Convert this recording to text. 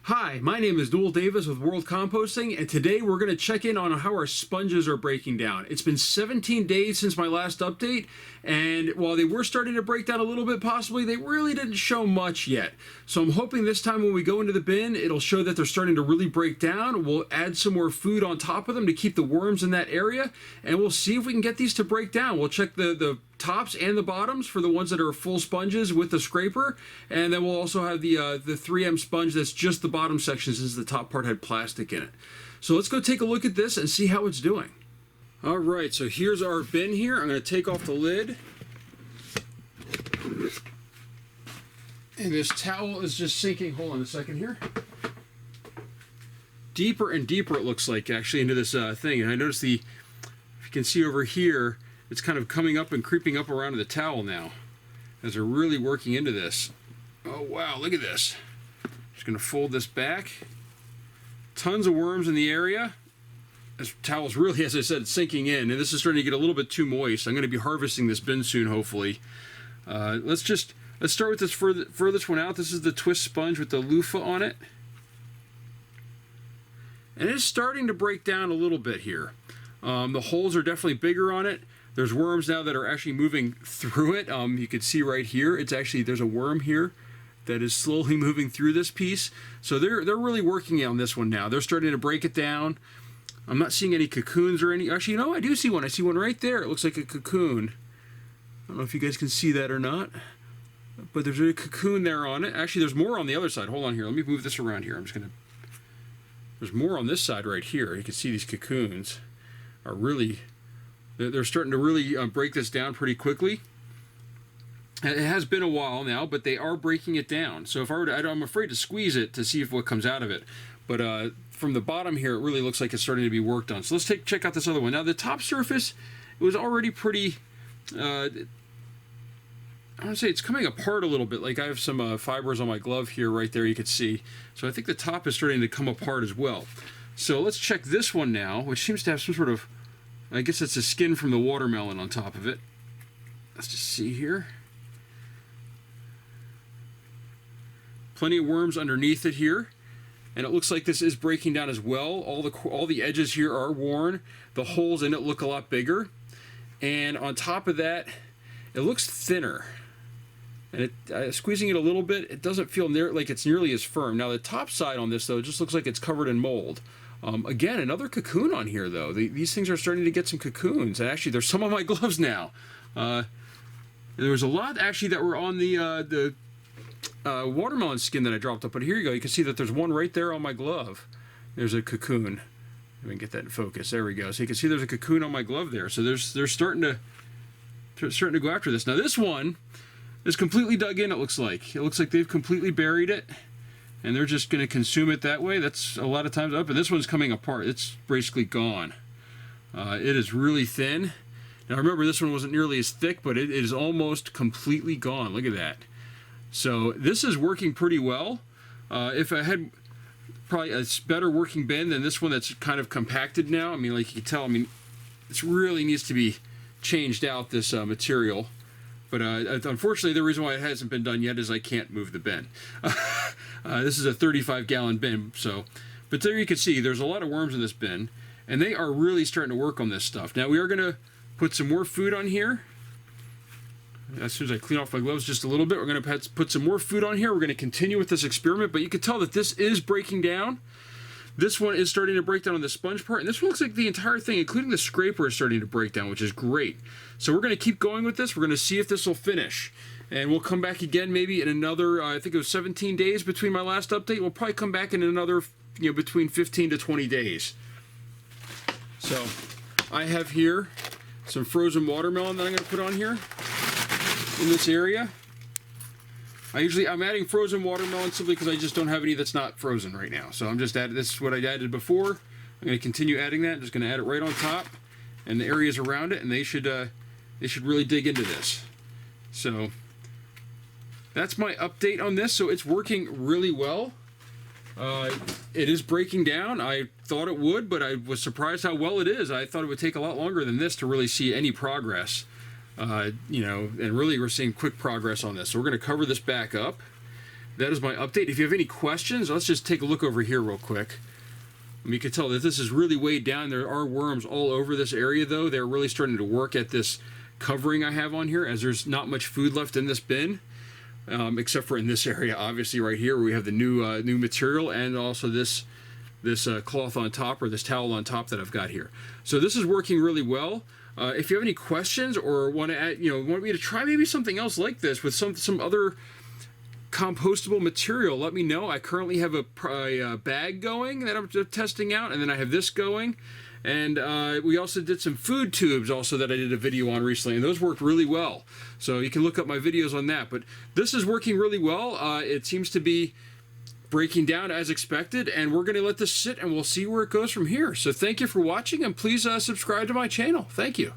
Hi, my name is Noel Davis with World Composting, and today we're going to check in on how our sponges are breaking down. It's been 17 days since my last update, and while they were starting to break down a little bit possibly, they really didn't show much yet. So I'm hoping this time when we go into the bin, it'll show that they're starting to really break down. We'll add some more food on top of them to keep the worms in that area, and we'll see if we can get these to break down. We'll check the tops and the bottoms for the ones that are full sponges with the scraper, and then we'll also have the 3M sponge that's just the bottom section since the top part had plastic in it. So let's go take a look at this and see how it's doing. All right, so here's our bin here. I'm going to take off the lid, and this towel is just sinking. Hold on a second here. Deeper and deeper it looks like actually into this thing, and I notice if you can see over here, it's kind of coming up and creeping up around the towel now as they're really working into this. Oh wow, look at this. Just going to fold this back. Tons of worms in the area. This towel's really, as I said, sinking in, and this is starting to get a little bit too moist. I'm going to be harvesting this bin soon, hopefully. Let's start with this furthest one out. This is the twist sponge with the loofah on it. And it's starting to break down a little bit here. The holes are definitely bigger on it. There's worms now that are actually moving through it. You can see right here, there's a worm here that is slowly moving through this piece. So they're really working on this one now. They're starting to break it down. I'm not seeing any cocoons or any. Actually, no, I do see one. I see one right there. It looks like a cocoon. I don't know if you guys can see that or not, but there's a cocoon there on it. Actually, there's more on the other side. Hold on here. Let me move this around here. There's more on this side right here. You can see these cocoons are really. They're starting to really break this down pretty quickly. It has been a while now, but they are breaking it down. So if I were to, I'm afraid to squeeze it to see what comes out of it. But from the bottom here, it really looks like it's starting to be worked on. So let's check out this other one. Now the top surface, it was already pretty. I want to say it's coming apart a little bit. Like I have some fibers on my glove here, right there. You can see. So I think the top is starting to come apart as well. So let's check this one now, which seems to have some sort of. I guess it's the skin from the watermelon on top of it. Let's just see here. Plenty of worms underneath it here, and it looks like this is breaking down as well. All the edges here are worn. The holes in it look a lot bigger, and on top of that, it looks thinner. And squeezing it a little bit, it doesn't feel like it's nearly as firm. Now the top side on this though, it just looks like it's covered in mold. Again, another cocoon on here, though. These things are starting to get some cocoons. And actually, there's some on my gloves now. There was a lot, actually, that were on the watermelon skin that I dropped up. But here you go. You can see that there's one right there on my glove. There's a cocoon. Let me get that in focus. There we go. So you can see there's a cocoon on my glove there. So they're starting to go after this. Now, this one is completely dug in, it looks like. It looks like they've completely buried it. And they're just going to consume it that way. That's a lot of times up. And this one's coming apart. It's basically gone. It is really thin. Now remember, this one wasn't nearly as thick, but it is almost completely gone. Look at that. So this is working pretty well. If I had probably a better working bin than this one that's kind of compacted now. I mean, like you can tell, I mean, this really needs to be changed out, this material. But unfortunately, the reason why it hasn't been done yet is I can't move the bin. This is a 35-gallon bin, but there you can see there's a lot of worms in this bin, and they are really starting to work on this stuff. Now we are going to put some more food on here. As soon as I clean off my gloves just a little bit, we're going to put some more food on here. We're going to continue with this experiment, but you can tell that this is breaking down. This one is starting to break down on the sponge part, and this one looks like the entire thing, including the scraper, is starting to break down, which is great. So we're going to keep going with this. We're going to see if this will finish. And we'll come back again maybe in another, I think it was 17 days between my last update. We'll probably come back in another, between 15 to 20 days. So I have here some frozen watermelon that I'm going to put on here in this area. I'm adding frozen watermelon simply because I just don't have any that's not frozen right now. So I'm just adding, this is what I added before. I'm going to continue adding that. I'm just going to add it right on top and the areas around it, and they should really dig into this. So that's my update on this. So it's working really well. It is breaking down. I thought it would, but I was surprised how well it is. I thought it would take a lot longer than this to really see any progress. And really we're seeing quick progress on this. So we're going to cover this back up. that is my update. If you have any questions, let's just take a look over here real quick. You can tell that this is really weighed down. There are worms all over this area, though. They're really starting to work at this covering I have on here, as there's not much food left in this bin, except for in this area, obviously, right here, where we have the new material, and also this cloth on top, or this towel on top that I've got here. So this is working really well. If you have any questions or want to add, want me to try maybe something else like this with some other compostable material, let me know. I currently have a bag going that I'm testing out, and then I have this going, and we also did some food tubes also that I did a video on recently, and those worked really well. So you can look up my videos on that. But this is working really well. It seems to be breaking down as expected, and we're going to let this sit and we'll see where it goes from here. So thank you for watching, and please subscribe to my channel. Thank you.